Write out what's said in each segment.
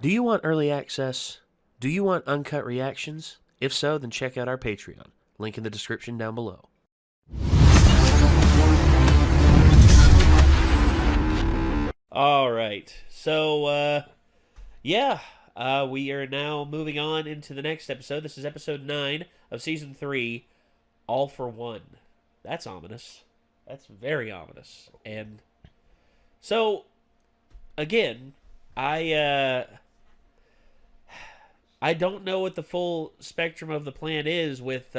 Do you want early access? Do you want uncut reactions? If so, then check out our Patreon. Link in the description down below. All right. So, we are now moving on into the next episode. This is episode 9 of season 3, All for One. That's ominous. That's very ominous. And so, again, I don't know what the full spectrum of the plan is with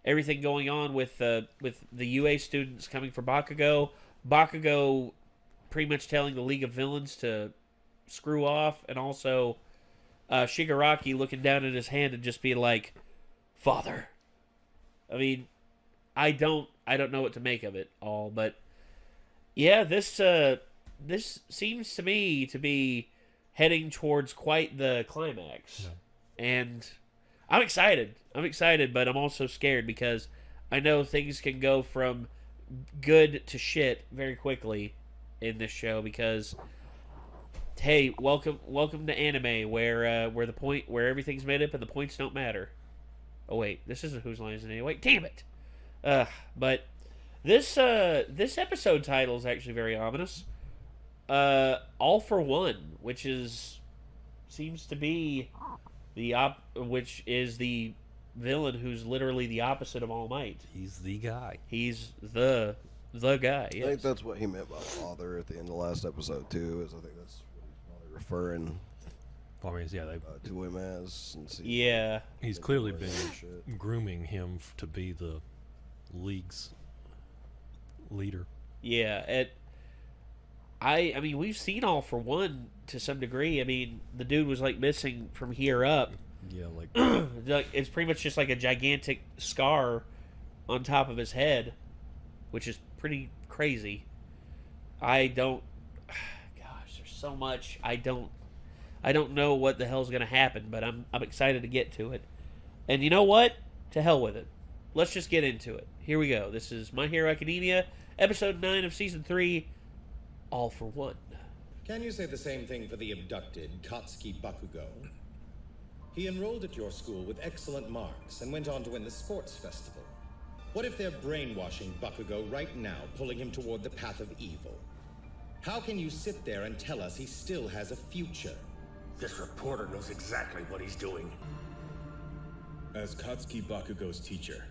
everything going on with the UA students coming for Bakugo. Bakugo pretty much telling the League of Villains to screw off, and also Shigaraki looking down at his hand and just being like, "Father." I mean, I don't know what to make of it all, but yeah, this seems to me to be heading towards quite the climax. Yeah. And I'm excited. But I'm also scared because I know things can go from good to shit very quickly in this show because, hey, welcome to anime where everything's made up and the points don't matter. Oh wait, this isn't Whose Line Is It Anyway? Damn it! But this episode title is actually very ominous. All for One, which seems to be which is the villain who's literally the opposite of All Might. He's the guy. He's the guy. Yes. I think that's what he meant by father at the end of the last episode too. I think that's what he's probably referring to him as. Yeah, he's clearly been grooming him to be the league's leader. Yeah, I mean, we've seen All for One to some degree. I mean, the dude was like missing from here up. Yeah, like it's pretty much just like a gigantic scar on top of his head, which is pretty crazy. Gosh, there's so much. I don't know what the hell's gonna happen, but I'm excited to get to it. And you know what? To hell with it. Let's just get into it. Here we go. This is My Hero Academia, episode 9 of season 3. All for One. Can you say the same thing for the abducted Katsuki Bakugo? He enrolled at your school with excellent marks and went on to win the sports festival. What if they're brainwashing Bakugo right now, pulling him toward the path of evil? How can you sit there and tell us he still has a future? This reporter knows exactly what he's doing. As Katsuki Bakugo's teacher,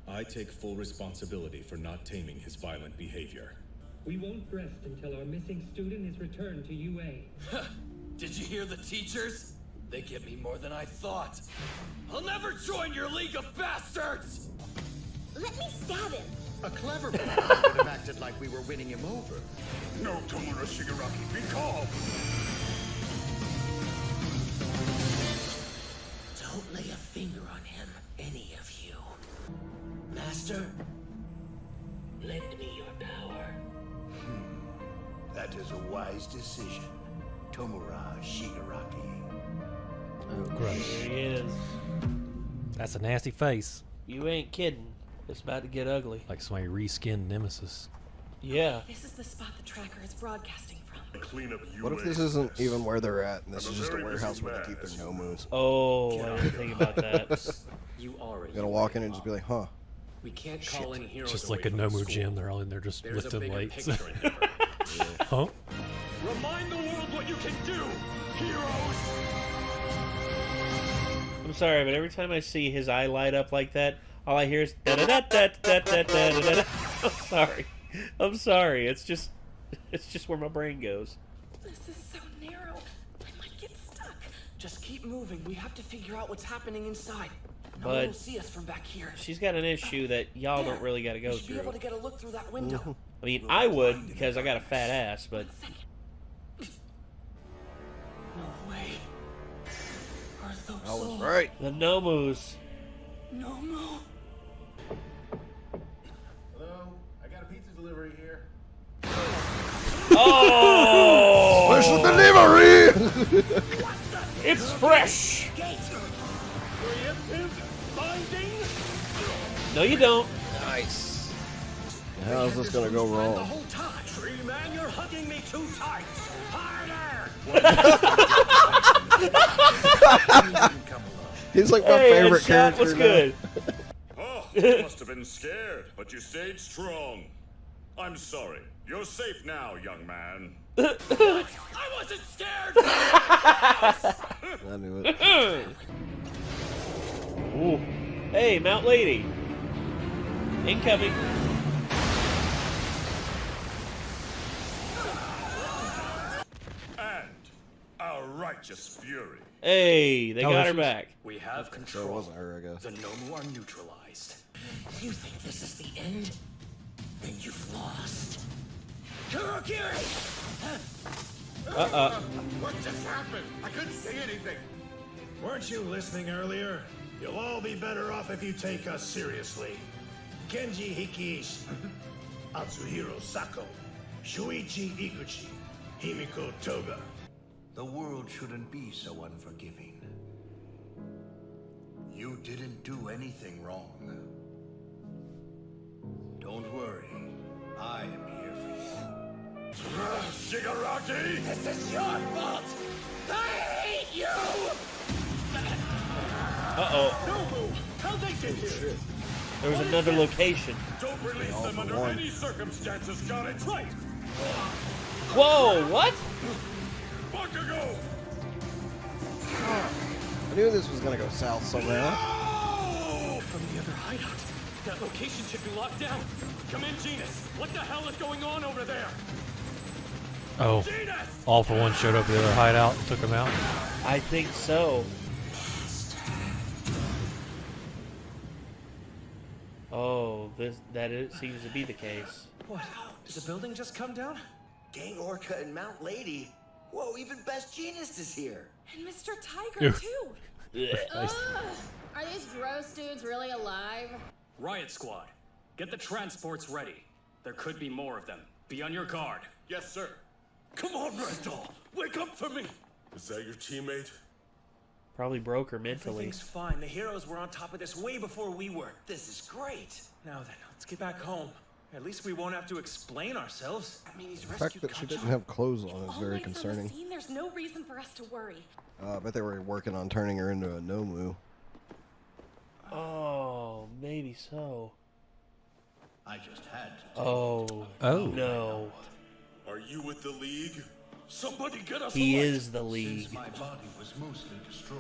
I take full responsibility for not taming his violent behavior. We won't rest until our missing student is returned to UA. Did you hear the teachers? They get me more than I thought. I'll never join your League of Bastards! Let me stab him. A clever boy would have acted like we were winning him over. No, Tomura Shigaraki, be calm! Don't lay a finger on him, any of you. Master, lend me your power. That is a wise decision, Tomura Shigaraki. Gross. There he is. That's a nasty face. You ain't kidding. It's about to get ugly. Like somebody reskinned Nemesis. Yeah. This is the spot the tracker is broadcasting from. Clean up What if this isn't even where they're at, and this is just a warehouse where they keep their Nomus? Oh, I didn't think about that. You are You're gonna walk in and just be like, huh. We can't call in heroes Just like away a from the Nomu school. gym, they're all in there just There's a lifting bigger weights. picture in here. Huh? Remind the world what you can do, heroes! I'm sorry, but every time I see his eye light up like that, all I hear is da da da da da da da da da. I'm sorry. It's just where my brain goes. This is so narrow. I might get stuck. Just keep moving. We have to figure out what's happening inside. No But one will see us from back here. She's got an issue that y'all There. don't really got to go We should be able through. to get a look through that window. I mean, I would because I got a fat ass, but No way. Are those I was all right. the Nomus. Nomu? Hello? I got a pizza delivery here. Oh! Special delivery! It's fresh. No, you don't. Nice. How's this gonna go wrong? Tree man, you're hugging me too tight. Harder! He's like my favorite character. What's good? Oh, you must have been scared, but you stayed strong. I'm sorry. You're safe now, young man. I wasn't scared! I knew it. Ooh. Hey, Mount Lady. Incoming. And our righteous fury. Hey, they got her back. We have So it control. wasn't her, I guess. The Nomu are neutralized. You think this is the end? Then you've lost. Kurogiri! What just happened? I couldn't see anything. Weren't you listening earlier? You'll all be better off if you take us seriously. Genji Hikiishi, Atsuhiro Sako, Shuichi Iguchi, Himiko Toga. The world shouldn't be so unforgiving. You didn't do anything wrong. Don't worry. I am here for you. Shigaraki! This is your fault! I hate you! Uh-oh. How'd they get here? There was another location. Don't release them under any circumstances, got it right! Whoa, what? Bakugo! I knew this was gonna go south somehow. From the other hideout. That location should be locked down. Come in, Genus. What the hell is going on over there? Oh, All for One showed up at the other hideout and took him out. I think so. Oh, seems to be the case. What? Did the building just come down? Gang Orca and Mount Lady. Whoa, even Best Genist is here. And Mr. Tiger, too. Ugh. Are these gross dudes really alive? Riot Squad, get the transports ready. There could be more of them. Be on your guard. Yes, sir. Come on, Red Doll. Wake up for me. Is that your teammate? Probably broke her mentally. Everything's fine. The heroes were on top of this way before we were. This is great. Now then, let's get back home. At least we won't have to explain ourselves. I mean, he's The fact that she didn't have clothes on is very concerning. Scene, there's no reason for us to worry. I bet they were working on turning her into a Nomu. Oh, maybe so. I just had to. Oh. Oh. No. Are you with the League? Somebody get us He a light. is the League. Since my body was mostly destroyed.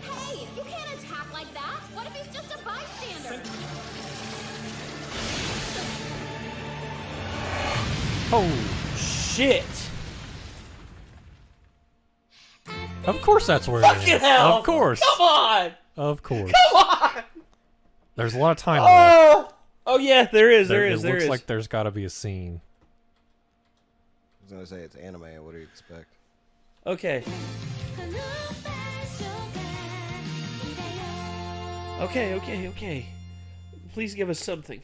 Hey, you can't attack like that. What if he's just a bystander? Oh, shit. Of course that's where it Fucking is. hell. Of course. Come on. Of course. Come on. There's a lot of time left. Oh yeah, there is. It looks like there's got to be a scene. I was gonna say it's anime. What do you expect? Okay. Okay. Please give us something.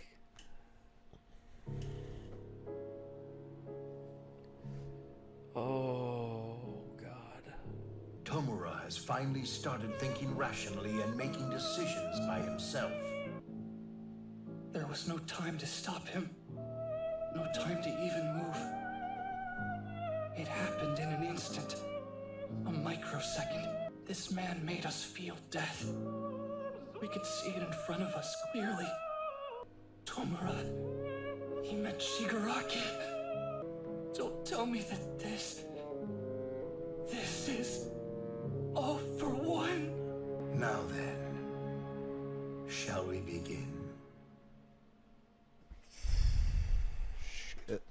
Oh, God. Tomura has finally started thinking rationally and making decisions by himself. There was no time to stop him. No time to even move. It happened in an instant. A microsecond. This man made us feel death. We could see it in front of us clearly. Tomura. He meant Shigaraki. Don't tell me that this is all for one. Now then, shall we begin? Shit.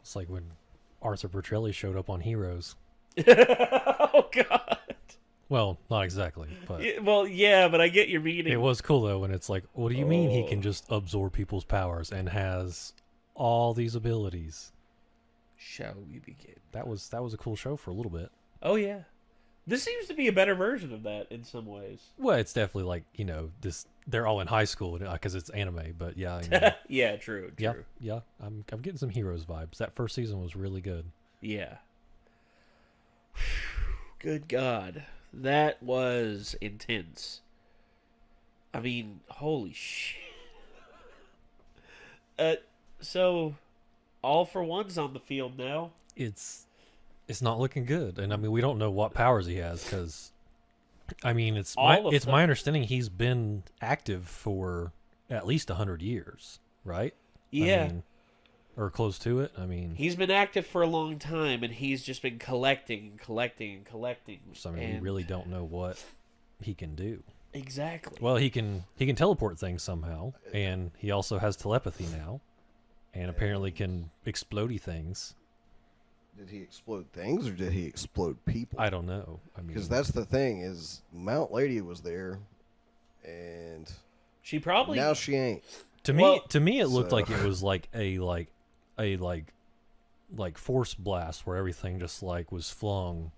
It's like when Arthur Bertrelli showed up on Heroes. Oh, God. Well, not exactly, but Well, yeah, but I get your meaning. it was cool though when it's like, what do you mean he can just absorb people's powers and has all these abilities? Shall we begin? That was a cool show for a little bit. Oh, yeah. This seems to be a better version of that in some ways. Well, it's definitely like, this they're all in high school because it's anime, but yeah. I mean, Yeah, true. yeah. I'm getting some Heroes vibes. That first season was really good. Yeah. Good God. That was intense. I mean, holy shit. So, All for One's on the field now. It's not looking good, and I mean we don't know what powers he has because, I mean it's my understanding he's been active for at least 100 years, right? Yeah. I mean, or close to it. I mean, he's been active for a long time, and he's just been collecting. So I mean, we really don't know what he can do. Exactly. Well, he can teleport things somehow, and he also has telepathy now, and apparently can explodey things. Did he explode things, or did he explode people? I don't know. I mean, because that's the thing is, Mount Lady was there, and she probably now she ain't. To me, it looked like it was like a force blast where everything just like was flung,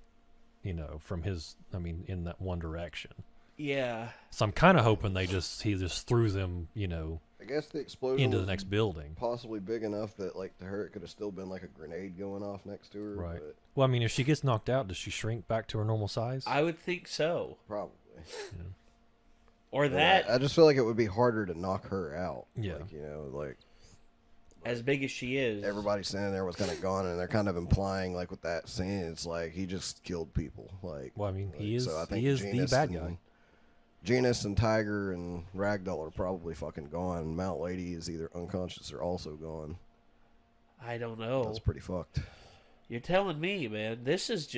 from his. I mean, in that one direction. Yeah. So I'm kind of hoping he just threw them, I guess the explosion into was the next building. Possibly big enough that, like, to her it could have still been like a grenade going off next to her. Right. But well, I mean, if she gets knocked out, does she shrink back to her normal size? I would think so. Probably. Yeah. Or that. I just feel like it would be harder to knock her out. Yeah. Like, as big as she is. Everybody standing there was kind of gone, and they're kind of implying, like, with that scene, it's like he just killed people. Like, well, I mean, he is. So I think he is the bad guy. Genus and Tiger and Ragdoll are probably fucking gone. Mount Lady is either unconscious or also gone. I don't know. That's pretty fucked. You're telling me, man. This is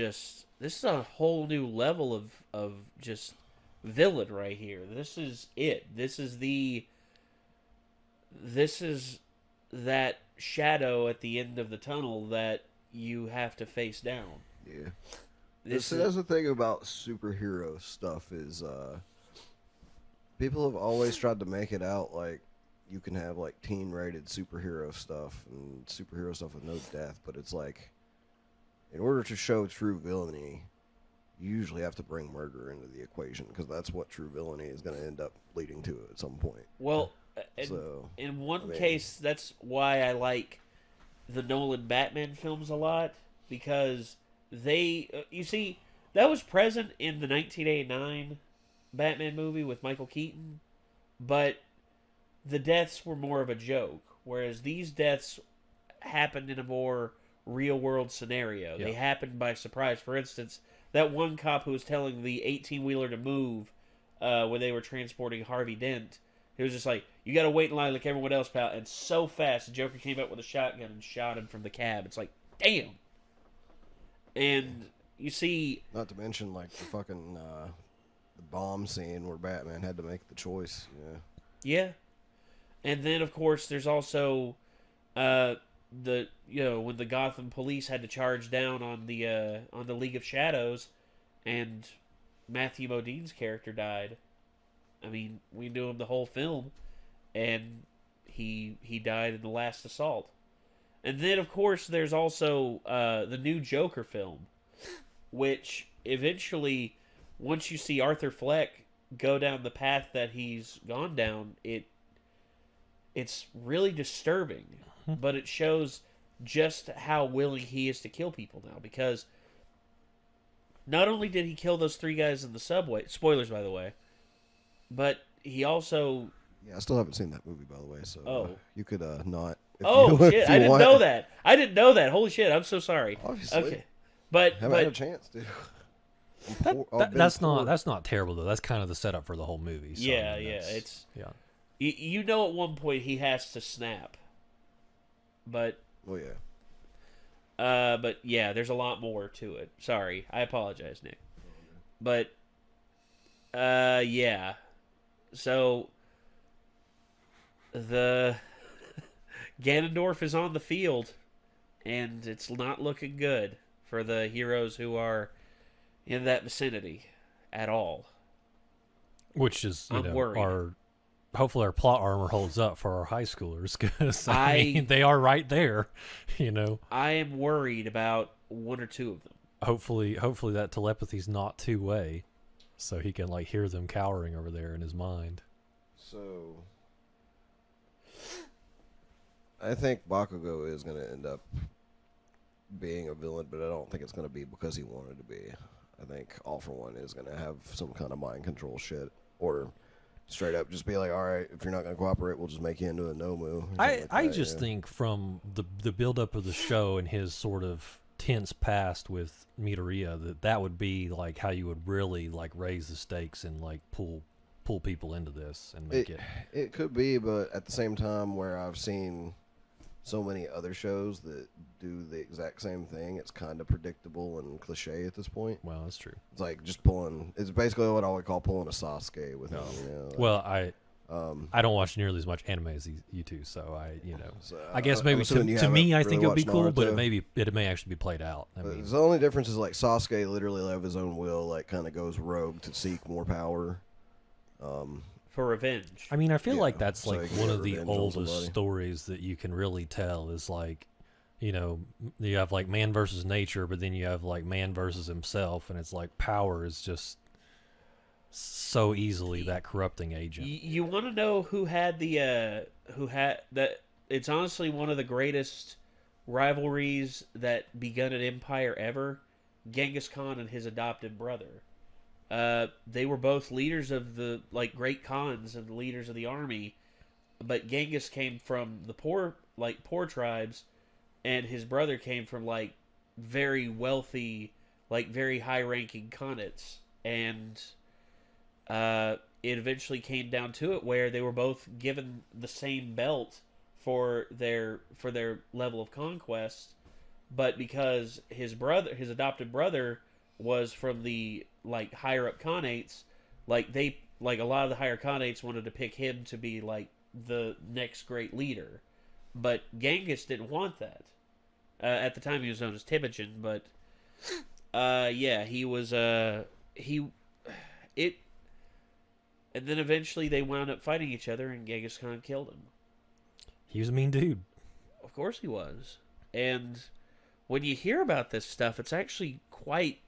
a whole new level of just villain right here. This is it. This is that shadow at the end of the tunnel that you have to face down. Yeah. That's the thing about superhero stuff is people have always tried to make it out like you can have like teen-rated superhero stuff and superhero stuff with no death, but it's like in order to show true villainy, you usually have to bring murder into the equation because that's what true villainy is going to end up leading to at some point. Well, in one case, that's why I like the Nolan Batman films a lot, because they, you see, that was present in the 1989 Batman movie with Michael Keaton, but the deaths were more of a joke, whereas these deaths happened in a more real-world scenario. Yeah. They happened by surprise. For instance, that one cop who was telling the 18-wheeler to move when they were transporting Harvey Dent, he was just like, you got to wait in line like everyone else, pal. And so fast, the Joker came up with a shotgun and shot him from the cab. It's like, damn. And you see... Not to mention, like, the fucking the bomb scene where Batman had to make the choice. Yeah. And then, of course, there's also when the Gotham police had to charge down on the League of Shadows, and Matthew Modine's character died. I mean, we knew him the whole film, and he died in the last assault. And then, of course, there's also the new Joker film, which eventually, once you see Arthur Fleck go down the path that he's gone down, it's really disturbing. But it shows just how willing he is to kill people now, because not only did he kill those 3 guys in the subway, spoilers by the way, but he also... Yeah, I still haven't seen that movie, by the way, so you could not... shit, I didn't know that. I didn't know that. Holy shit, I'm so sorry. Obviously. Okay. But haven't had a chance to. That's not terrible, though. That's kind of the setup for the whole movie. So, yeah, I mean, it's... Yeah. You know at one point he has to snap. But... Oh, yeah. But yeah, there's a lot more to it. Sorry, I apologize, Nick. But yeah. So the Ganondorf is on the field, and it's not looking good for the heroes who are in that vicinity at all. Which is, worried. Hopefully our plot armor holds up for our high schoolers, because I mean, they are right there, I am worried about 1 or 2 of them. Hopefully that telepathy's not two-way, so he can like hear them cowering over there in his mind. So I think Bakugo is going to end up being a villain, but I don't think it's going to be because he wanted to be. I think All for One is going to have some kind of mind control shit, or straight up just be like, all right, if you're not going to cooperate, we'll just make you into a Nomu. I just think from the build-up of the show and his sort of tense past with Midoriya, that would be like how you would really like raise the stakes and like pull people into this and make it. It could be, but at the same time, where I've seen so many other shows that do the exact same thing, it's kind of predictable and cliche at this point. Well, that's true. It's like just pulling. It's basically what I would call pulling a Sasuke with him. You know, like, well, I don't watch nearly as much anime as you two, so I guess maybe to me I think it would be cool, but it may actually be played out. I mean, the only difference is like Sasuke literally of his own will, like kind of goes rogue to seek more power. For revenge. I mean, I feel like that's like one of the oldest stories that you can really tell is like, you know, you have like man versus nature, but then you have like man versus himself, and it's like power is just so easily that corrupting agent. You want to know who had that? It's honestly one of the greatest rivalries that begun an empire ever. Genghis Khan and his adopted brother. They were both leaders of the great Khans and leaders of the army, but Genghis came from the poor tribes, and his brother came from very wealthy, very high-ranking Khanates, and it eventually came down to it where they were both given the same belt for their level of conquest, but because his adopted brother was from the higher up Khanates, a lot of the higher Khanates wanted to pick him to be the next great leader, but Genghis didn't want that. At the time he was known as Temujin, but he was and then eventually they wound up fighting each other, and Genghis Khan killed him. He was a mean dude. Of course he was. And when you hear about this stuff, it's actually quite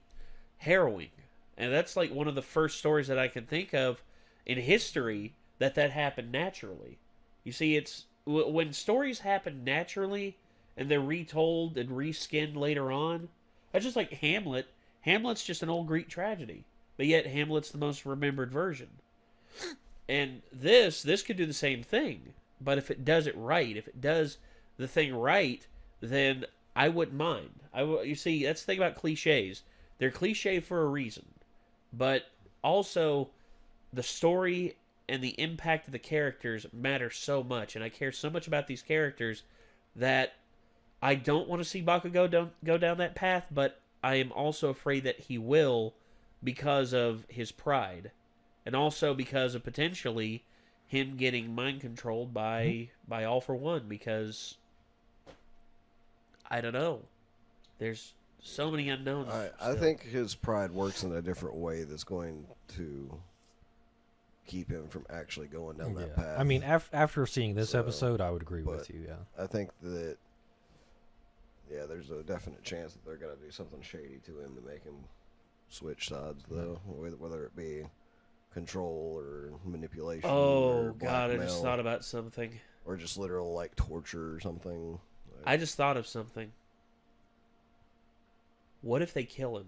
harrowing. And that's one of the first stories that I can think of in history that happened naturally. You see, it's when stories happen naturally and they're retold and reskinned later on. That's just like Hamlet. Hamlet's just an old Greek tragedy, but yet Hamlet's the most remembered version. And this could do the same thing, but if it does it right, if it does the thing right, then I wouldn't mind. You see, that's the thing about cliches. They're cliche for a reason, but also the story and the impact of the characters matter so much, and I care so much about these characters that I don't want to see Bakugo go down that path, but I am also afraid that he will because of his pride, and also because of potentially him getting mind controlled by All For One, because I don't know. There's so many unknowns. I think his pride works in a different way that's going to keep him from actually going down that path. I mean, after seeing this episode, I would agree with you, yeah. I think that, there's a definite chance that they're going to do something shady to him to make him switch sides, though, whether it be control or manipulation. Oh, God, I just thought about something. Or just literal, torture or something. I just thought of something. What if they kill him?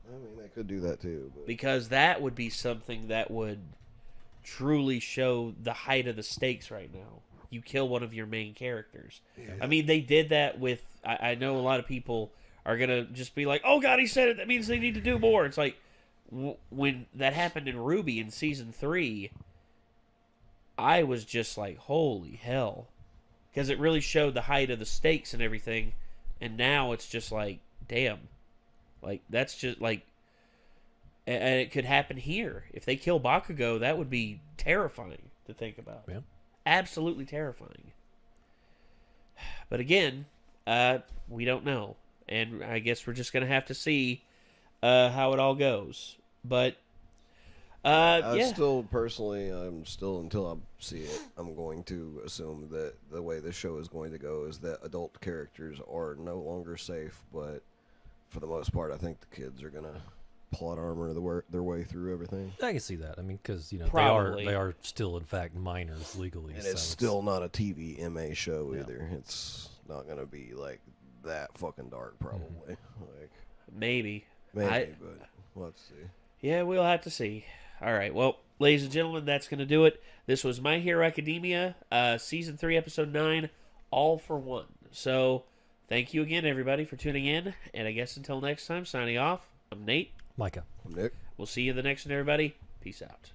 I mean, they could do that too. But... Because that would be something that would truly show the height of the stakes right now. You kill one of your main characters. Yeah. I mean, they did that with... I know a lot of people are going to just be like, oh, God, he said it. That means they need to do more. It's like, when that happened in Ruby in Season 3, I was just like, holy hell. Because it really showed the height of the stakes and everything. And now it's just like, damn. That's just and it could happen here. If they kill Bakugo, that would be terrifying to think about. Yeah. Absolutely terrifying. But again, we don't know. And I guess we're just going to have to see how it all goes. But, still, personally, until I see it, I'm going to assume that the way this show is going to go is that adult characters are no longer safe, but for the most part, I think the kids are going to plot armor their way through everything. I can see that. I mean, because they are still, in fact, minors legally. And it's still not a TV MA show either. It's not going to be that fucking dark, probably. Maybe, but let's see. Yeah, we'll have to see. All right, well, ladies and gentlemen, that's going to do it. This was My Hero Academia, Season 3, Episode 9, All for One. So, thank you again, everybody, for tuning in. And I guess until next time, signing off, I'm Nate. Micah. I'm Nick. We'll see you in the next one, everybody. Peace out.